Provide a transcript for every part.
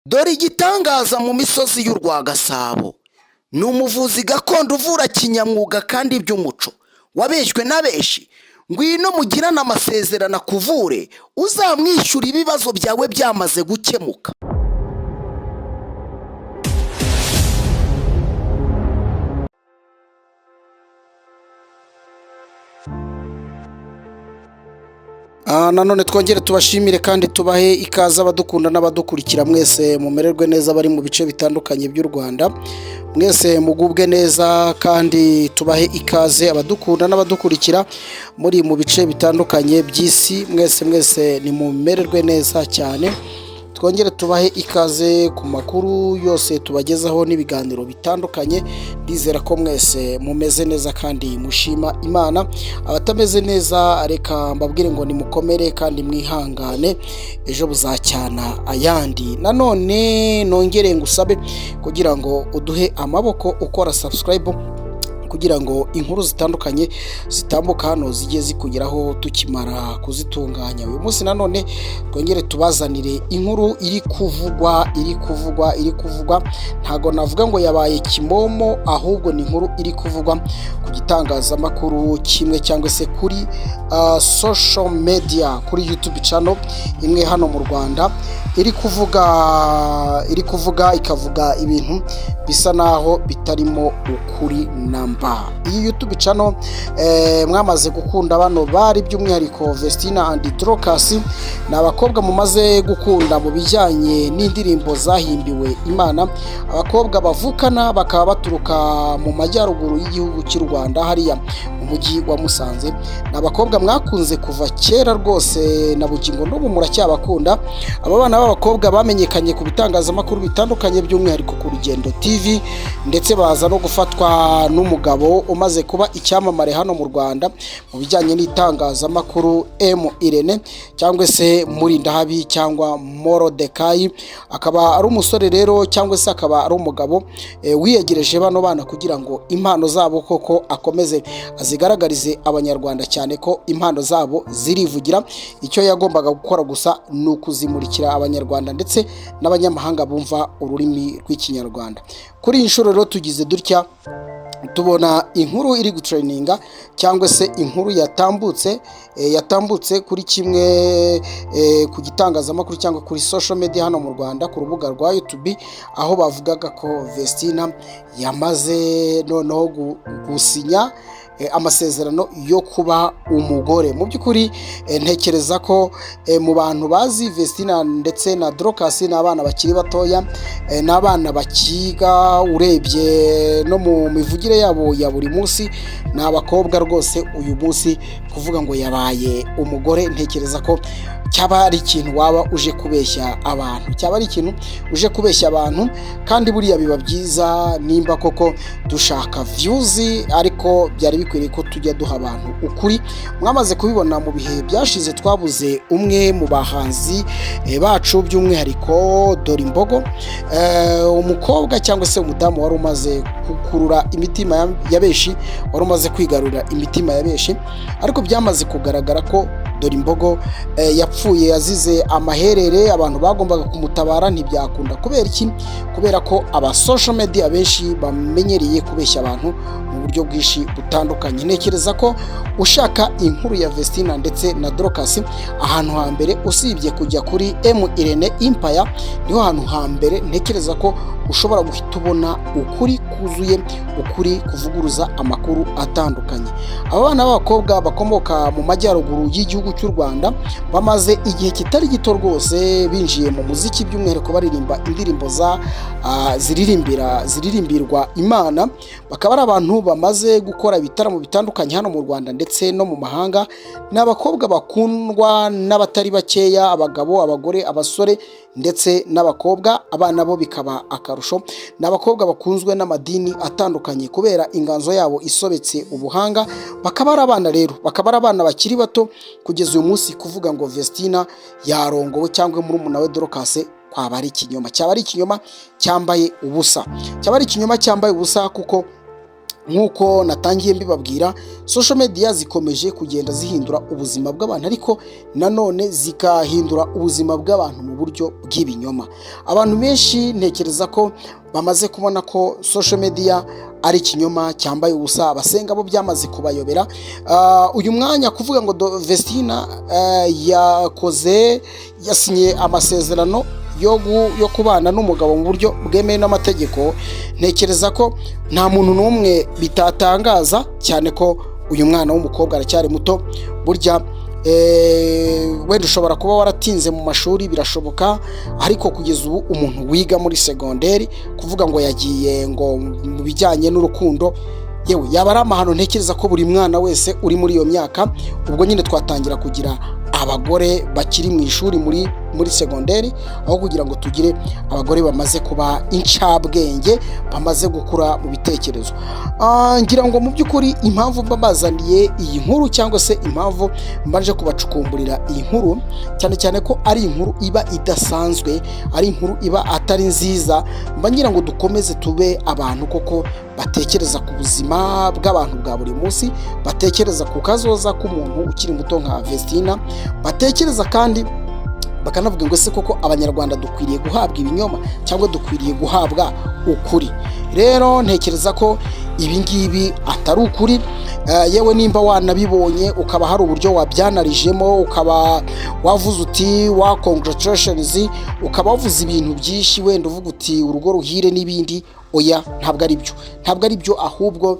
Dore igitangaza mu misozi y'u Rwagasabo. Ni umuvuzi gakondo uvura kinyamwuga kandi by'umuco. Wabeshywe na benshi. Ngwino mugirane amasezerano akuvure, uzamwishyura ibibazo byawe byamaze gukemuka. Nanone twongere tubashimire kandi tubahe ikaze abadukunda n'abadukurikira mwese mumererwe neza bari mu bice bitandukanye by'u Rwanda. Mwese mugubwe neza kandi tubahe ikaze abadukunda n'abadukurikira muri mu bice bitandukanye by'isi. Mwese ni mumererwe neza cyane. Twongere tubahe ikaze ku makuru yose tubagezaho n'ibiganiro bitandukanye. Ndizera ko mwese mumeze neza kandi mushima Imana. Abatameze neza reka mbabwire ngo nimukomere kandi mwihangane, ejo buzacyana ayandi. Nanone nongere ngusabe kugira ngo uduhe amaboko ukora subscribe kugira ngo inkuru zitandukanye zitambuka hano zijye zikugeraho tukimara kuzitunganya. Uyu munsi nanone twongere tubazanire inkuru iri kuvugwa ntago navuga ngo yabaye kimomo, ahubwo ni inkuru iri kuvugwa ku gitangazamakuru kimwe cyangwa se kuri social media, kuri YouTube channel imwe hano mu Rwanda iri kuvuga ikavuga ibintu bisa naho bitarimo ukuri namba. Iyi YouTube channel mwamaze gukunda bano bari by'umwihariko Vestina and Dorcas, ni abakobwa mumaze gukunda mu bijyanye n'indirimbo zahimbiwe Imana. Abakobwa bavukana bakaba baturuka mu majyaruguru y'igihugu cy'u Rwanda hariya mu mujyi wa Musanze. Ni abakobwa mwakunze kuva kera rwose na bugingo n'ubu muracyabakunda. Aba bana b'abakobwa bamenyekanye ku bitangazamakuru bitandukanye by'umwihariko ku Rugendo TV, ndetse baza no gufatwa n'umugabo umaze kuba icyamamare hano mu Rwanda mu bijyanye n'itangazamakuru, Irene cyangwa se Murindahabi cyangwa Morodekayi. Akaba ari umusore rero cyangwa se akaba ari umugabo wiyegereje bano bana kugira ngo impano zabo koko akomeze azigaragarize Abanyarwanda, cyane ko impano zabo zirivugira. Icyo yagombaga gukora gusa ni ukuzimurikira Abanyarwanda ndetse n'abanyamahanga bumva ururimi rw'Ikinyarwanda. Kuri iyi nshuro rero tugize dutya tubona inkuru iri gutraininga cyangwa se inkuru yatambutse kuri kimwe ku gitangazamakuru cyangwa kuri social media hano mu Rwanda ku rubuga rwa YouTube, aho bavugaga ko Vestina yamaze noneho gusinya amasezerano yo kuba umugore. Mu by'ukuri ntekereza ko mu bantu bazi Vestina ndetse na Dorcas ni abana bakiri batoya, n'abana bakiga, urebye no mu mivugire yabo ya buri munsi ni abakobwa rwose. Uyu munsi kuvuga ngo yabaye umugore, ntekereza ko cyaba ari ikintu waba uje kubeshya abantu, kandi buriya biba byiza nimba koko dushaka views, ariko byari bikwiriye ko tujya duha abantu ukuri. Mwamaze kubibona mu bihe byashize twabuze umwe mu bahanzi bacu by'umwihariko Dorimbogo, umukobwa cyangwa se umudamu wari umaze gukurura imitima ya benshi, wari umaze kwigarurira imitima ya benshi, ariko byamaze kugaragara ko Dorimbogo yapfuye yazize amaherere. Abantu bagombaga kumutabara ntibyakunda. Kubera iki? Kubera ko aba social media benshi bamenyereye kubeshya abantu mu buryo bwinshi butandukanye. Ntekereza ko ushaka inkuru ya Vestina ndetse na Dorcas, ahantu hambere usibye kujya kuri Irene Empire, niho hantu hambere ntekereza ko ushobora guhita ubona ukuri kuzuye, ukuri kuvuguruza amakuru atandukanye. Aba bana b'abakobwa bakomoka mu majyaruguru y'igihugu cy'u Rwanda bamaze igihe kitari gito rwose binjiye mu muziki, by'umwihariko baririmba indirimbo ziririmbirwa Imana. Bakaba ari abantu bamaze gukora ibitaramo bitandukanye hano mu Rwanda ndetse no mu mahanga. Ni abakobwa bakundwa n'abatari bakeya, abagabo, abagore, abasore ndetse n'abakobwa. Abana bo bikaba akarusho, ni abakobwa bakunzwe n'amadini atandukanye kubera inganzo yabo isobetse ubuhanga. Bakaba ari abana bakiri bato. Kugeza uyu munsi kuvuga ngo Vestina yarongowe cyangwa murumuna we Dorcas kwaba ari ikinyoma, cyaba ari ikinyoma cyambaye ubusa, kuko nk'uko natangiye mbibabwira, social media zikomeje kugenda zihindura ubuzima bw'abantu, ariko nanone zikahindura ubuzima bw'abantu mu buryo bw'ibinyoma. Abantu benshi ntekereza ko bamaze kubona ko social media ari ikinyoma cyambaye ubusa, abasenga bo byamaze kubayobera. Uyu mwanya kuvuga ngo Vestina yasinye amasezerano yo kubana n'umugabo mu buryo bwemewe n'amategeko, ntekereza ko nta muntu n'umwe bitatangaza, cyane ko uyu mwana w'umukobwa aracyari muto. Burya wenda ushobora kuba waratinze mu mashuri, birashoboka, ariko kugeza ubu umuntu wiga muri segonderi kuvuga ngo yagiye ngo mu bijyanye n'urukundo, yewe yaba ari amahano. Ntekereza ko buri mwana wese uri muri iyo myaka, ubwo nyine twatangira kugira abagore bakiri mu ishuri muri segonderi, aho kugira ngo tugire abagore bamaze kuba incabwenge, bamaze gukura mu bitekerezo. Ngira ngo mu by'ukuri impamvu mbazaniye iyi nkuru, cyangwa se impamvu mbanje kubacukumburira iyi nkuru, cyane cyane ko ari inkuru iba idasanzwe, ari inkuru iba atari nziza, mba ngira ngo dukomeze tube abantu koko batekereza ku buzima bw'abantu bwa buri munsi, batekereza ku kazoza k'umuntu ukiri muto nka Vestina, batekereza kandi bakanavuga ngo ese koko abanyarwanda dukwiriye guhabwa ibinyoma cyangwa dukwiriye guhabwa ukuri. Rero ntekereza ko ibi ngibi atari ukuri. Yewe nimba wanabibonye ukaba hari uburyo wabyanarijemo, ukaba wavuze uti wa congratulations, ukaba wavuze ibintu byinshi, wenda uvuga uti urugo ruhire n'ibindi, oya, ntabwo ari byo, ahubwo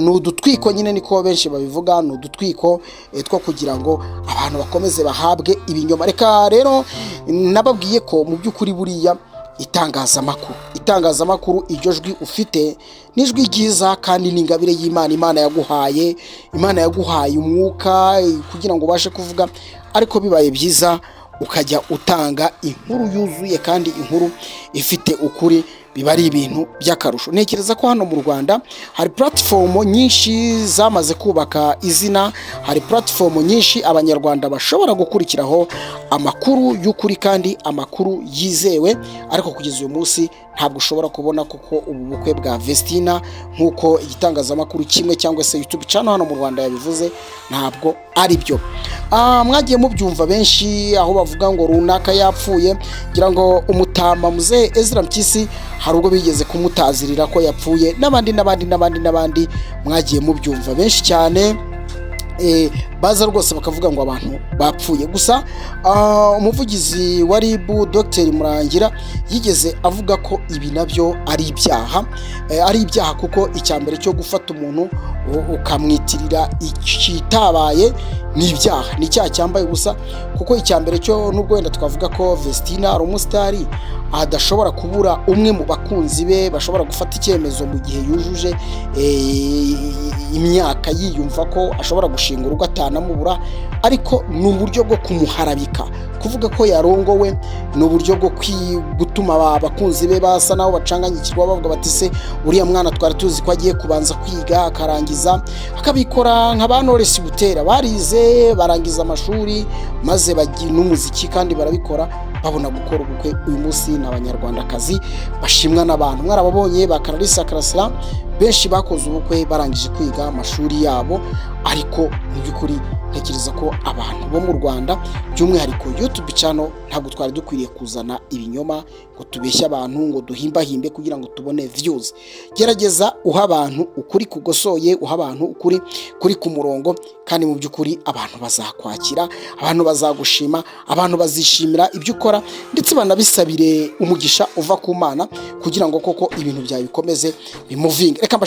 ni udutwiko nyine, niko benshi babivuga, ni udutwiko two kugira ngo abantu bakomeze bahabwe ibinyoma. Reka rero nababwiye ko mu by'ukuri buriya itangazamakuru iryo jwi ufite n'ijwi ryiza kandi n'ingabire y'Imana. Imana yaguhaye umwuka kugira ngo ubashe kuvuga, ariko bibaye byiza ukajya utanga inkuru yuzuye kandi inkuru ifite ukuri, biba ari ibintu by'akarusho. Ntekereza ko hano mu Rwanda hari platform nyinshi zamaze kubaka izina, hari platform nyinshi abanyarwanda bashobora gukurikiraho amakuru y'ukuri kandi amakuru yizewe, ariko kugeza uyu munsi ntabwo ushobora kubona kuko ubu bukwe bwa Vestina nk'uko igitangazamakuru kimwe cyangwa se YouTube channel hano mu Rwanda yabivuze, ntabwo ari byo. Mwagiye mubyumva benshi aho bavuga ngo runaka yapfuye, ngira ngo umutama muzehe Ezra Mpyisi hari ubwo bigeze kumutazirira ko yapfuye, n'abandi mwagiye mubyumva benshi cyane, baza rwose bakavuga ngo abantu bapfuye. Gusa umuvugizi wa RIB Dr Murangira yigeze avuga ko ibi nabyo ari ibyaha, kuko icyambere cyo gufata umuntu ukamwitirira ikitabaye ni ibyaha, ni icyaha cyambaye ubusa. Kuko icyambere cyo nubwo wenda twavuga ko Vestina ari umusitari, adashobora kubura umwe mu bakunzi be bashobora gufata icyemezo mu gihe yujuje imyaka, yiyumva ko ashobora gushinga urugo atanamubura, ariko ni uburyo bwo kumuharabika, kuvuga ko yarongowe, ni uburyo bwo gutuma abakunzi be basa naho bacanganyikirwa, bavuga bati se uriya mwana twari tuzi ko agiye kubanza kwiga akarangiza, akabikora nka ba Knowless Butera barize barangiza amashuri maze bagira n'umuziki kandi barabikora, babona gukora ubukwe. Uyu munsi n'abanyarwandakazi bashimwa n'abantu, mwarababonye ba Clarisse Karasira, benshi bakoze ubukwe barangije kwiga amashuri yabo. Ariko mu by'ukuri ntekereza ko abantu bo mu Rwanda by'umwihariko YouTube channel ntabwo twari dukwiriye kuzana ibinyoma ngo tubeshye abantu, ngo duhimbahimbe kugira ngo tubone views. Gerageza uha abantu ukuri kugosoye, uha abantu ukuri kuri ku murongo, kandi mu by'ukuri abantu bazakwakira, abantu bazagushima, abantu bazishimira ibyo ukora, ndetse banabisabire umugisha uva ku Mana kugira ngo koko ibintu byawe bikomeze bimuvinge. Reka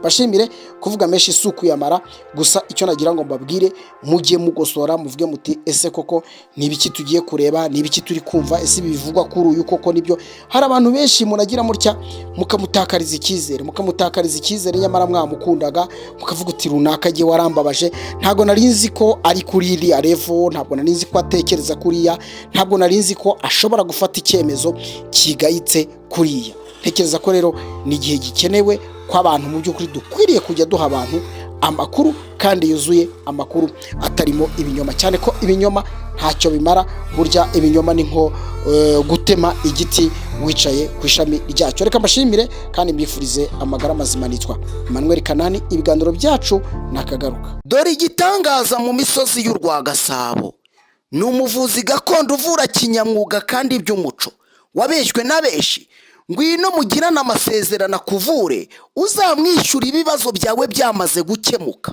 bashimire kuvuga menshi isuku yamara. Gusa icyo nagira ngo mbabwire, mujye mugosora, muvuge muti ese koko ni ibiki tugiye kureba, ni ibiki turi kumva, ese bivugwa kuri uyu koko nibyo. Hari abantu benshi munagira mutya mukamutakariza icyizere, nyamara mwamukundaga, mukavuga uti runaka agiye warambabaje, ntabwo narinzi ko ari kuri iriya level, ntabwo narinzi ko atekereza kuriya, ntabwo narinzi ko ashobora gufata icyemezo kigayitse kuriya. Ntekereza ko rero ni igihe gikenewe ko abantu mu by'ukuri dukwiriye kujya duha abantu amakuru kandi yuzuye, amakuru atarimo ibinyoma, cyane ko ibinyoma ntacyo bimara. Burya ibinyoma ni nko gutema igiti wicaye ku ishami ryacyo. Reka mbashimire kandi mbifurize amagara mazima. Nitwa Emmanuel Kanani, ibiganiro byacu nakagaruka. Dore igitangaza mu misozi y'u Rwagasabo, ni umuvuzi gakondo uvura kinyamwuga kandi by'umuco, wabeshywe na benshi. Ngwino mugirane amasezerano akuvure, uzamwishyura ibibazo byawe byamaze gukemuka.